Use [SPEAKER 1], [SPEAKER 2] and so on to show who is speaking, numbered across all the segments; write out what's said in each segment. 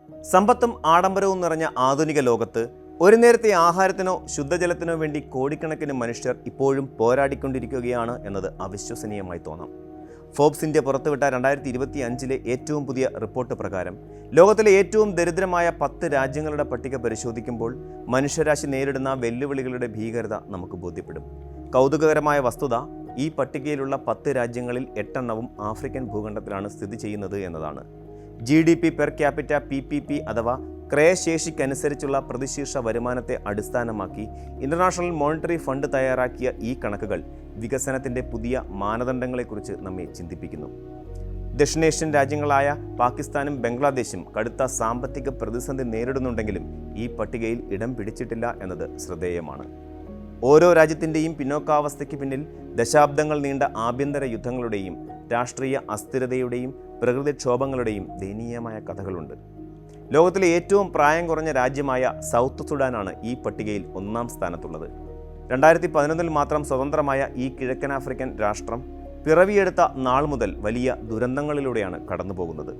[SPEAKER 1] സമ്പത്തും ആഡംബരവും നിറഞ്ഞ ആധുനിക ലോകത്ത് ഒരു നേരത്തെ ആഹാരത്തിനോ ശുദ്ധജലത്തിനോ വേണ്ടി കോടിക്കണക്കിന് മനുഷ്യർ ഇപ്പോഴും പോരാടിക്കൊണ്ടിരിക്കുകയാണ് എന്നത് അവിശ്വസനീയമായി തോന്നാം. ഫോബ്സ് ഇന്ത്യ പുറത്തുവിട്ട 2025 ഏറ്റവും പുതിയ റിപ്പോർട്ട് പ്രകാരം ലോകത്തിലെ ഏറ്റവും ദരിദ്രമായ 10 രാജ്യങ്ങളുടെ പട്ടിക പരിശോധിക്കുമ്പോൾ മനുഷ്യരാശി നേരിടുന്ന വെല്ലുവിളികളുടെ ഭീകരത നമുക്ക് ബോധ്യപ്പെടും. കൗതുകകരമായ വസ്തുത, ഈ പട്ടികയിലുള്ള 10 രാജ്യങ്ങളിൽ 8 ആഫ്രിക്കൻ ഭൂഖണ്ഡത്തിലാണ് സ്ഥിതി ചെയ്യുന്നത് എന്നതാണ്. GDP പെർ ക്യാപിറ്റ PPP അഥവാ ക്രയശേഷിക്കനുസരിച്ചുള്ള പ്രതിശീർഷ വരുമാനത്തെ അടിസ്ഥാനമാക്കി ഇന്റർനാഷണൽ മോണിറ്ററി ഫണ്ട് തയ്യാറാക്കിയ ഈ കണക്കുകൾ വികസനത്തിൻ്റെ പുതിയ മാനദണ്ഡങ്ങളെക്കുറിച്ച് നമ്മെ ചിന്തിപ്പിക്കുന്നു. ദക്ഷിണേഷ്യൻ രാജ്യങ്ങളായ പാകിസ്ഥാനും ബംഗ്ലാദേശും കടുത്ത സാമ്പത്തിക പ്രതിസന്ധി നേരിടുന്നുണ്ടെങ്കിലും ഈ പട്ടികയിൽ ഇടം പിടിച്ചിട്ടില്ല എന്നത് ശ്രദ്ധേയമാണ്. ഓരോ രാജ്യത്തിൻ്റെയും പിന്നോക്കാവസ്ഥയ്ക്ക് പിന്നിൽ ദശാബ്ദങ്ങൾ നീണ്ട ആഭ്യന്തര യുദ്ധങ്ങളുടെയും രാഷ്ട്രീയ അസ്ഥിരതയുടെയും പ്രകൃതിക്ഷോഭങ്ങളുടെയും ദയനീയമായ കഥകളുണ്ട്. ലോകത്തിലെ ഏറ്റവും പ്രായം കുറഞ്ഞ രാജ്യമായ സൗത്ത് സുഡാനാണ് ഈ പട്ടികയിൽ 1-ാം സ്ഥാനത്തുള്ളത്. 2011 മാത്രം സ്വതന്ത്രമായ ഈ കിഴക്കൻ ആഫ്രിക്കൻ രാഷ്ട്രം പിറവിയെടുത്ത നാൾ മുതൽ വലിയ ദുരന്തങ്ങളിലൂടെയാണ് കടന്നുപോകുന്നത്.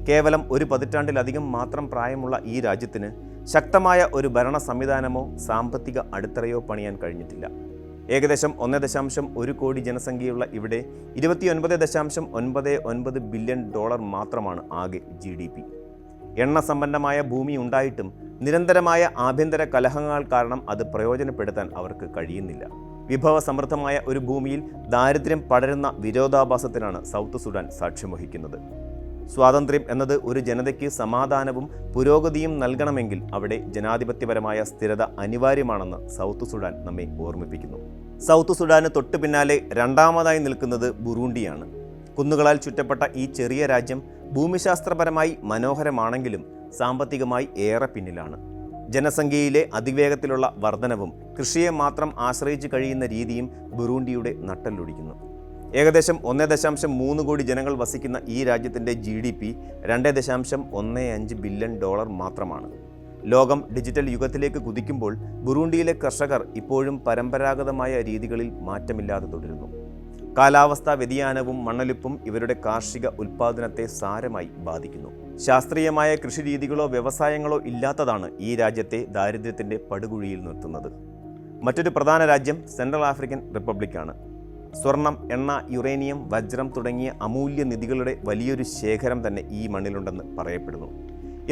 [SPEAKER 1] കേവലം ഒരു പതിറ്റാണ്ടിലധികം മാത്രം പ്രായമുള്ള ഈ രാജ്യത്തിന് ശക്തമായ ഒരു ഭരണ സംവിധാനമോ സാമ്പത്തിക അടിത്തറയോ പണിയാൻ കഴിഞ്ഞിട്ടില്ല. ഏകദേശം 1.1 കോടി ജനസംഖ്യയുള്ള ഇവിടെ $29.99 ബില്യൺ മാത്രമാണ് ആകെ GDP. എണ്ണ സമ്പന്നമായ ഭൂമി ഉണ്ടായിട്ടും നിരന്തരമായ ആഭ്യന്തര കലഹങ്ങൾ കാരണം അത് പ്രയോജനപ്പെടുത്താൻ അവർക്ക് കഴിയുന്നില്ല. വിഭവസമൃദ്ധമായ ഒരു ഭൂമിയിൽ ദാരിദ്ര്യം പടരുന്ന വിരോധാഭാസത്തിനാണ് സൗത്ത് സുഡാൻ സാക്ഷ്യം വഹിക്കുന്നത്. സ്വാതന്ത്ര്യം എന്നത് ഒരു ജനതയ്ക്ക് സമാധാനവും പുരോഗതിയും നൽകണമെങ്കിൽ അവിടെ ജനാധിപത്യപരമായ സ്ഥിരത അനിവാര്യമാണെന്ന് സൗത്ത് സുഡാൻ നമ്മെ ഓർമ്മിപ്പിക്കുന്നു. സൗത്ത് സുഡാന് തൊട്ടു പിന്നാലെ 2-ാമതായി നിൽക്കുന്നത് ബുറൂണ്ടിയാണ്. കുന്നുകളാൽ ചുറ്റപ്പെട്ട ഈ ചെറിയ രാജ്യം ഭൂമിശാസ്ത്രപരമായി മനോഹരമാണെങ്കിലും സാമ്പത്തികമായി ഏറെ പിന്നിലാണ്. ജനസംഖ്യയിലെ അതിവേഗത്തിലുള്ള വർധനവും കൃഷിയെ മാത്രം ആശ്രയിച്ച് കഴിയുന്ന രീതിയും ബുറൂണ്ടിയുടെ നട്ടെല്ലൊടിക്കുന്നു. ഏകദേശം 1.3 കോടി ജനങ്ങൾ വസിക്കുന്ന ഈ രാജ്യത്തിൻ്റെ GDP $2.15 ബില്യൺ മാത്രമാണ്. ലോകം ഡിജിറ്റൽ യുഗത്തിലേക്ക് കുതിക്കുമ്പോൾ ബുറൂണ്ടിയിലെ കർഷകർ ഇപ്പോഴും പരമ്പരാഗതമായ രീതികളിൽ മാറ്റമില്ലാതെ തുടരുന്നു. കാലാവസ്ഥാ വ്യതിയാനവും മണ്ണൊലിപ്പും ഇവരുടെ കാർഷിക ഉൽപ്പാദനത്തെ സാരമായി ബാധിക്കുന്നു. ശാസ്ത്രീയമായ കൃഷിരീതികളോ വ്യവസായങ്ങളോ ഇല്ലാത്തതാണ് ഈ രാജ്യത്തെ ദാരിദ്ര്യത്തിൻ്റെ പടുകുഴിയിൽ നിർത്തുന്നത്. മറ്റൊരു പ്രധാന രാജ്യം സെൻട്രൽ ആഫ്രിക്കൻ റിപ്പബ്ലിക്കാണ്. സ്വർണം, എണ്ണ, യുറേനിയം, വജ്രം തുടങ്ങിയ അമൂല്യ നിധികളുടെ വലിയൊരു ശേഖരം തന്നെ ഈ മണ്ണിലുണ്ടെന്ന് പറയപ്പെടുന്നു.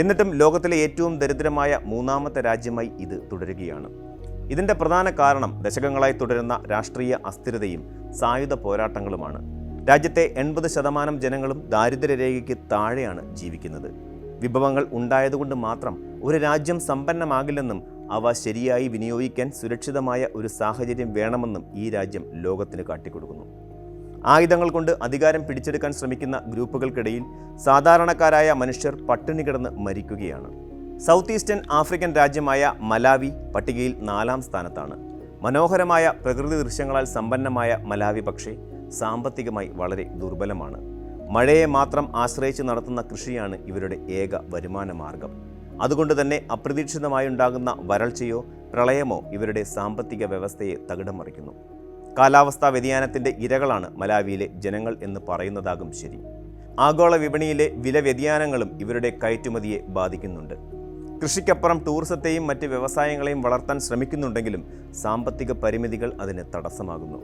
[SPEAKER 1] എന്നിട്ടും ലോകത്തിലെ ഏറ്റവും ദരിദ്രമായ 3-ാമത്തെ രാജ്യമായി ഇത് തുടരുകയാണ്. ഇതിൻ്റെ പ്രധാന കാരണം ദശകങ്ങളായി തുടരുന്ന രാഷ്ട്രീയ അസ്ഥിരതയും സായുധ പോരാട്ടങ്ങളുമാണ്. രാജ്യത്തെ 80% ജനങ്ങളും ദാരിദ്ര്യരേഖയ്ക്ക് താഴെയാണ് ജീവിക്കുന്നത്. വിഭവങ്ങൾ ഉണ്ടായതുകൊണ്ട് മാത്രം ഒരു രാജ്യം സമ്പന്നമാകില്ലെന്നും അവ ശരിയായി വിനിയോഗിക്കാൻ സുരക്ഷിതമായ ഒരു സാഹചര്യം വേണമെന്നും ഈ രാജ്യം ലോകത്തിന് കാട്ടിക്കൊടുക്കുന്നു. ആയുധങ്ങൾ കൊണ്ട് അധികാരം പിടിച്ചെടുക്കാൻ ശ്രമിക്കുന്ന ഗ്രൂപ്പുകൾക്കിടയിൽ സാധാരണക്കാരായ മനുഷ്യർ പട്ടിണി കിടന്ന് മരിക്കുകയാണ്. സൗത്ത് ഈസ്റ്റേൺ ആഫ്രിക്കൻ രാജ്യമായ മലാവി പട്ടികയിൽ 4-ാം സ്ഥാനത്താണ്. മനോഹരമായ പ്രകൃതി ദൃശ്യങ്ങളാൽ സമ്പന്നമായ മലാവി പക്ഷേ സാമ്പത്തികമായി വളരെ ദുർബലമാണ്. മഴയെ മാത്രം ആശ്രയിച്ച് നടത്തുന്ന കൃഷിയാണ് ഇവരുടെ ഏക വരുമാന മാർഗം. അതുകൊണ്ട് തന്നെ അപ്രതീക്ഷിതമായുണ്ടാകുന്ന വരൾച്ചയോ പ്രളയമോ ഇവരുടെ സാമ്പത്തിക വ്യവസ്ഥയെ തകിടം മറിക്കുന്നു. കാലാവസ്ഥാ വ്യതിയാനത്തിൻ്റെ ഇരകളാണ് മലാവിയിലെ ജനങ്ങൾ എന്ന് പറയുന്നതാകും ശരി. ആഗോള വിപണിയിലെ വില വ്യതിയാനങ്ങളും ഇവരുടെ കയറ്റുമതിയെ ബാധിക്കുന്നുണ്ട്. കൃഷിക്കപ്പുറം ടൂറിസത്തെയും മറ്റ് വ്യവസായങ്ങളെയും വളർത്താൻ ശ്രമിക്കുന്നുണ്ടെങ്കിലും സാമ്പത്തിക പരിമിതികൾ അതിന് തടസ്സമാകുന്നു.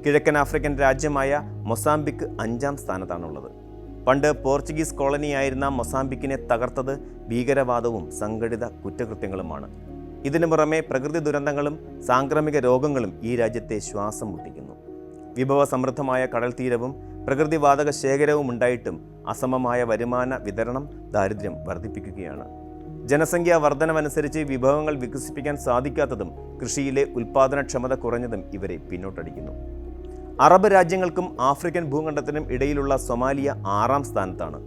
[SPEAKER 1] കിഴക്കൻ ആഫ്രിക്കൻ രാജ്യമായ മൊസാംബിക്ക് 5-ാം സ്ഥാനത്താണുള്ളത്. പണ്ട് പോർച്ചുഗീസ് കോളനിയായിരുന്ന മൊസാംബിക്കിനെ തകർത്തത് ഭീകരവാദവും സംഘടിത കുറ്റകൃത്യങ്ങളുമാണ്. ഇതിനു പുറമെ പ്രകൃതി ദുരന്തങ്ങളും സാംക്രമിക രോഗങ്ങളും ഈ രാജ്യത്തെ ശ്വാസം മുട്ടിക്കുന്നു. വിഭവസമൃദ്ധമായ കടൽ തീരവും പ്രകൃതിവാതക ശേഖരവും ഉണ്ടായിട്ടും അസമമായ വരുമാന വിതരണം ദാരിദ്ര്യം വർദ്ധിപ്പിക്കുകയാണ്. ജനസംഖ്യാ വർധനമനുസരിച്ച് വിഭവങ്ങൾ വികസിപ്പിക്കാൻ സാധിക്കാത്തതും കൃഷിയിലെ ഉൽപ്പാദനക്ഷമത കുറഞ്ഞതും ഇവരെ പിന്നോട്ടടിക്കുന്നു. അറബ് രാജ്യങ്ങൾക്കും ആഫ്രിക്കൻ ഭൂഖണ്ഡത്തിനും ഇടയിലുള്ള സൊമാലിയ 6-ാം സ്ഥാനത്താണ്.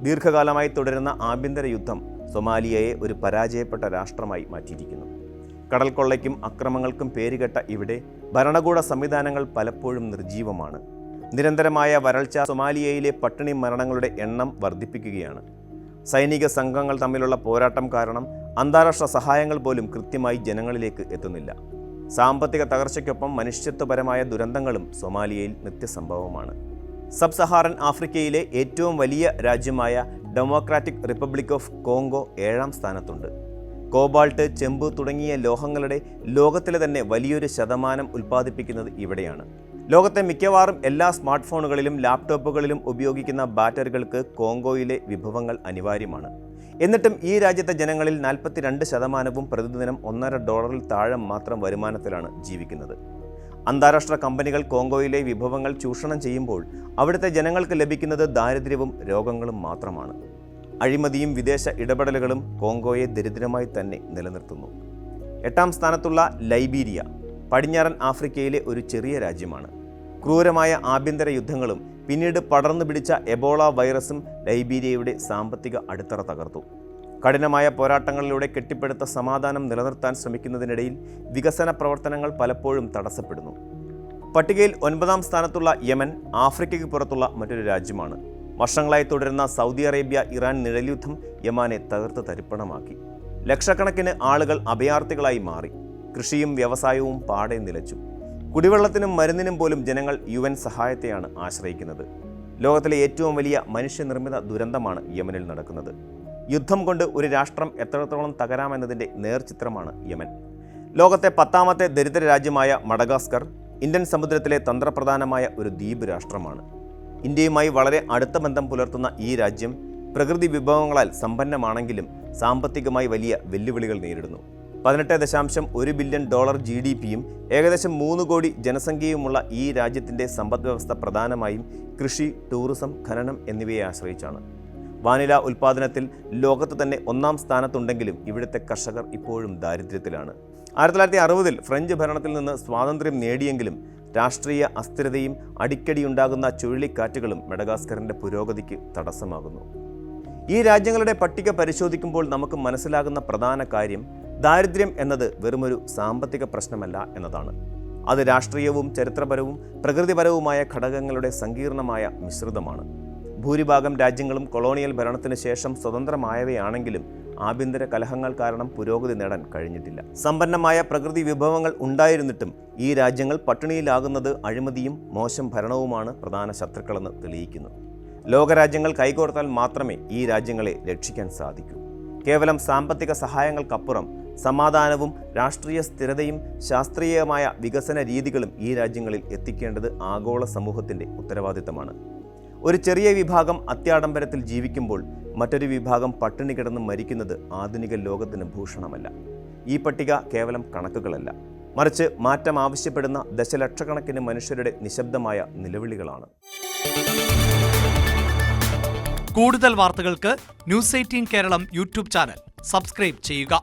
[SPEAKER 1] ദീർഘകാലമായി തുടരുന്ന ആഭ്യന്തര യുദ്ധം സൊമാലിയയെ ഒരു പരാജയപ്പെട്ട രാഷ്ട്രമായി മാറ്റിയിരിക്കുന്നു. കടൽ കൊള്ളയ്ക്കും അക്രമങ്ങൾക്കും പേരുകെട്ട ഇവിടെ ഭരണകൂട സംവിധാനങ്ങൾ പലപ്പോഴും നിർജീവമാണ്. നിരന്തരമായ വരൾച്ച സൊമാലിയയിലെ പട്ടിണി മരണങ്ങളുടെ എണ്ണം വർദ്ധിപ്പിക്കുകയാണ്. സൈനിക സംഘങ്ങൾ തമ്മിലുള്ള പോരാട്ടം കാരണം അന്താരാഷ്ട്ര സഹായങ്ങൾ പോലും കൃത്യമായി ജനങ്ങളിലേക്ക് എത്തുന്നില്ല. സാമ്പത്തിക തകർച്ചയ്ക്കൊപ്പം മനുഷ്യത്വപരമായ ദുരന്തങ്ങളും സൊമാലിയയിൽ നിത്യസംഭവമാണ്. സബ് സഹാറൻ ആഫ്രിക്കയിലെ ഏറ്റവും വലിയ രാജ്യമായ ഡെമോക്രാറ്റിക് റിപ്പബ്ലിക് ഓഫ് കോങ്കോ 7ാം സ്ഥാനത്തുണ്ട്. കോബാൾട്ട്, ചെമ്പ് തുടങ്ങിയ ലോഹങ്ങളുടെ ലോകത്തിലെ തന്നെ വലിയൊരു ശതമാനം ഉൽപ്പാദിപ്പിക്കുന്നത് ഇവിടെയാണ്. ലോകത്തെ മിക്കവാറും എല്ലാ സ്മാർട്ട് ഫോണുകളിലും ലാപ്ടോപ്പുകളിലും ഉപയോഗിക്കുന്ന ബാറ്ററികൾക്ക് കോങ്കോയിലെ വിഭവങ്ങൾ അനിവാര്യമാണ്. എന്നിട്ടും ഈ രാജ്യത്തെ ജനങ്ങളിൽ 42% പ്രതിദിനം $1.5 താഴെ മാത്രം വരുമാനത്തിലാണ് ജീവിക്കുന്നത്. അന്താരാഷ്ട്ര കമ്പനികൾ കോങ്കോയിലെ വിഭവങ്ങൾ ചൂഷണം ചെയ്യുമ്പോൾ അവിടുത്തെ ജനങ്ങൾക്ക് ലഭിക്കുന്നത് ദാരിദ്ര്യവും രോഗങ്ങളും മാത്രമാണ്. അഴിമതിയും വിദേശ ഇടപെടലുകളും കോങ്കോയെ ദരിദ്രമായി തന്നെ നിലനിർത്തുന്നു. 8ാം സ്ഥാനത്തുള്ള ലൈബീരിയ പടിഞ്ഞാറൻ ആഫ്രിക്കയിലെ ഒരു ചെറിയ രാജ്യമാണ്. ക്രൂരമായ ആഭ്യന്തര യുദ്ധങ്ങളും പിന്നീട് പടർന്നു പിടിച്ച എബോള വൈറസും ലൈബീരിയയുടെ സാമ്പത്തിക അടിത്തറ തകർത്തു. കഠിനമായ പോരാട്ടങ്ങളിലൂടെ കെട്ടിപ്പടുത്ത സമാധാനം നിലനിർത്താൻ ശ്രമിക്കുന്നതിനിടയിൽ വികസന പ്രവർത്തനങ്ങൾ പലപ്പോഴും തടസ്സപ്പെടുന്നു. പട്ടികയിൽ 9ാം സ്ഥാനത്തുള്ള യമൻ ആഫ്രിക്കയ്ക്ക് പുറത്തുള്ള മറ്റൊരു രാജ്യമാണ്. വർഷങ്ങളായി തുടരുന്ന സൗദി അറേബ്യ ഇറാൻ നിഴൽയുദ്ധം യമനെ തകർത്ത് തരിപ്പണമാക്കി. ലക്ഷക്കണക്കിന് ആളുകൾ അഭയാർത്ഥികളായി മാറി. കൃഷിയും വ്യവസായവും പാടെ നിലച്ചു. കുടിവെള്ളത്തിനും മരുന്നിനും പോലും ജനങ്ങൾ UN സഹായത്തെയാണ് ആശ്രയിക്കുന്നത്. ലോകത്തിലെ ഏറ്റവും വലിയ മനുഷ്യനിർമ്മിത ദുരന്തമാണ് യമനിൽ നടക്കുന്നത്. യുദ്ധം കൊണ്ട് ഒരു രാഷ്ട്രം എത്രത്തോളം തകരാമെന്നതിൻ്റെ നേർചിത്രമാണ് യമൻ. ലോകത്തെ 10ാമത്തെ ദരിദ്ര രാജ്യമായ മഡഗാസ്കർ ഇന്ത്യൻ സമുദ്രത്തിലെ തന്ത്രപ്രധാനമായ ഒരു ദ്വീപ് രാഷ്ട്രമാണ്. ഇന്ത്യയുമായി വളരെ അടുത്ത ബന്ധം പുലർത്തുന്ന ഈ രാജ്യം പ്രകൃതി വിഭവങ്ങളാൽ സമ്പന്നമാണെങ്കിലും സാമ്പത്തികമായി വലിയ വെല്ലുവിളികൾ നേരിടുന്നു. $18.1 ബില്യൺ GDPയും ഏകദേശം 3 കോടി ജനസംഖ്യയുമുള്ള ഈ രാജ്യത്തിൻ്റെ സമ്പദ്വ്യവസ്ഥ പ്രധാനമായും കൃഷി, ടൂറിസം, ഖനനം എന്നിവയെ ആശ്രയിച്ചാണ്. വാനില ഉൽപ്പാദനത്തിൽ ലോകത്ത് തന്നെ 1ാം സ്ഥാനത്തുണ്ടെങ്കിലും ഇവിടുത്തെ കർഷകർ ഇപ്പോഴും ദാരിദ്ര്യത്തിലാണ്. 1960-ൽ ഫ്രഞ്ച് ഭരണത്തിൽ നിന്ന് സ്വാതന്ത്ര്യം നേടിയെങ്കിലും രാഷ്ട്രീയ അസ്ഥിരതയും അടിക്കടിയുണ്ടാകുന്ന ചുഴലിക്കാറ്റുകളും മഡഗാസ്കറിൻ്റെ പുരോഗതിക്ക് തടസ്സമാകുന്നു. ഈ രാജ്യങ്ങളുടെ പട്ടിക പരിശോധിക്കുമ്പോൾ നമുക്ക് മനസ്സിലാകുന്ന പ്രധാന കാര്യം ദാരിദ്ര്യം എന്നത് വെറുമൊരു സാമ്പത്തിക പ്രശ്നമല്ല എന്നതാണ്. അത് രാഷ്ട്രീയവും ചരിത്രപരവും പ്രകൃതിപരവുമായ ഘടകങ്ങളുടെ സങ്കീർണമായ മിശ്രിതമാണ്. ഭൂരിഭാഗം രാജ്യങ്ങളും കൊളോണിയൽ ഭരണത്തിന് ശേഷം സ്വതന്ത്രമായവയാണെങ്കിലും ആഭ്യന്തര കലഹങ്ങൾ കാരണം പുരോഗതി നേടാൻ കഴിഞ്ഞിട്ടില്ല. സമ്പന്നമായ പ്രകൃതി വിഭവങ്ങൾ ഉണ്ടായിരുന്നിട്ടും ഈ രാജ്യങ്ങൾ പട്ടിണിയിലാകുന്നത് അഴിമതിയും മോശം ഭരണവുമാണ് പ്രധാന ശത്രുക്കളെന്ന് തെളിയിക്കുന്നു. ലോകരാജ്യങ്ങൾ കൈകോർത്താൽ മാത്രമേ ഈ രാജ്യങ്ങളെ രക്ഷിക്കാൻ സാധിക്കൂ. കേവലം സാമ്പത്തിക സഹായങ്ങൾക്കപ്പുറം സമാധാനവും രാഷ്ട്രീയ സ്ഥിരതയും ശാസ്ത്രീയമായ വികസന രീതികളും ഈ രാജ്യങ്ങളിൽ എത്തിക്കേണ്ടത് ആഗോള സമൂഹത്തിൻ്റെ ഉത്തരവാദിത്തമാണ്. ഒരു ചെറിയ വിഭാഗം അത്യാഡംബരത്തിൽ ജീവിക്കുമ്പോൾ മറ്റൊരു വിഭാഗം പട്ടിണി കിടന്ന് മരിക്കുന്നത് ആധുനിക ലോകത്തിന് ഭൂഷണമല്ല. ഈ പട്ടിക കേവലം കണക്കുകളല്ല, മറിച്ച് മാറ്റം ആവശ്യപ്പെടുന്ന ദശലക്ഷക്കണക്കിന് മനുഷ്യരുടെ നിശബ്ദമായ നിലവിളികളാണ്.
[SPEAKER 2] കൂടുതൽ വാർത്തകൾക്ക് News 18 Keralam YouTube channel subscribe ചെയ്യുക.